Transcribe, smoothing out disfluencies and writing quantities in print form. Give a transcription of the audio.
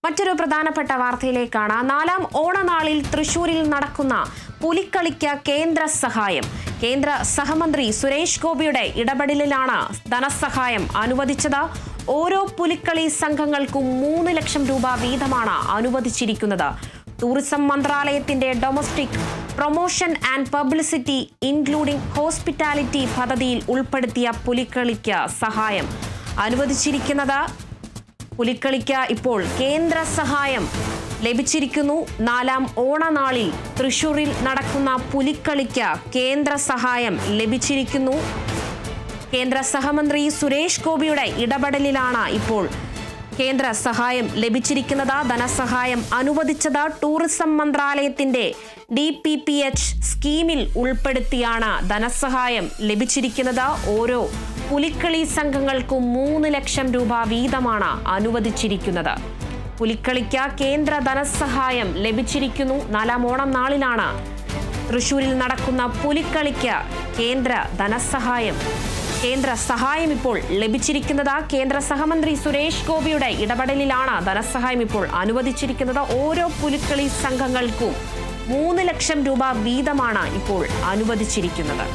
മറ്റൊരു പ്രധാനപ്പെട്ട വാർത്തയിലേക്കാണ്. നാലാം ഓണനാളിൽ തൃശൂരിൽ നടക്കുന്ന പുലിക്കളിക്ക് കേന്ദ്ര സഹായം. കേന്ദ്ര സഹമന്ത്രി സുരേഷ് ഗോപിയുടെ ഇടപെടലിലാണ് ധനസഹായം അനുവദിച്ചത്. ഓരോ പുലിക്കളി സംഘങ്ങൾക്കും 3 ലക്ഷം രൂപ വീതമാണ് അനുവദിച്ചിരിക്കുന്നത്. ടൂറിസം മന്ത്രാലയത്തിന്റെ domestic promotion and publicity including hospitality പദ്ധതിയിൽ ഉൾപ്പെടുത്തിയ പുലിക്കളിക്ക് സഹായം അനുവദിച്ചിരിക്കുന്നത്. പുലിക്കളിക്ക് ഇപ്പോൾ കേന്ദ്ര സഹായം ലഭിച്ചിരിക്കുന്നു. നാലാം ഓണനാളിൽ തൃശൂരിൽ നടക്കുന്ന പുലിക്കളിക്ക് കേന്ദ്ര സഹായം ലഭിച്ചിരിക്കുന്നു. കേന്ദ്ര സഹമന്ത്രി സുരേഷ് ഗോപിയുടെ ഇടപെടലിലാണ് ഇപ്പോൾ കേന്ദ്ര സഹായം ലഭിച്ചിരിക്കുന്നത്. ധനസഹായം അനുവദിച്ചത് ടൂറിസം മന്ത്രാലയത്തിന്റെ DPPH സ്കീമിൽ ഉൾപ്പെടുത്തിയാണ് ധനസഹായം ലഭിച്ചിരിക്കുന്നത്. ഓരോ പുലിക്കളി സംഘങ്ങൾക്കും 3 ലക്ഷം രൂപ വീതമാണ് അനുവദിച്ചിരിക്കുന്നത്. പുലിക്കളിക്ക് കേന്ദ്ര ധനസഹായം ലഭിച്ചിരിക്കുന്നു. നാലാം ഓണം നാളിലാണ് തൃശൂരിൽ നടക്കുന്ന പുലിക്കളിക്ക് കേന്ദ്ര സഹായം ഇപ്പോൾ ലഭിച്ചിരിക്കുന്നത്. കേന്ദ്ര സഹമന്ത്രി സുരേഷ് ഗോപിയുടെ ഇടപെടലിലാണ് ധനസഹായം ഇപ്പോൾ അനുവദിച്ചിരിക്കുന്നത്. ഓരോ പുലിക്കളി സംഘങ്ങൾക്കും 3 ലക്ഷം രൂപ വീതമാണ് ഇപ്പോൾ അനുവദിച്ചിരിക്കുന്നത്.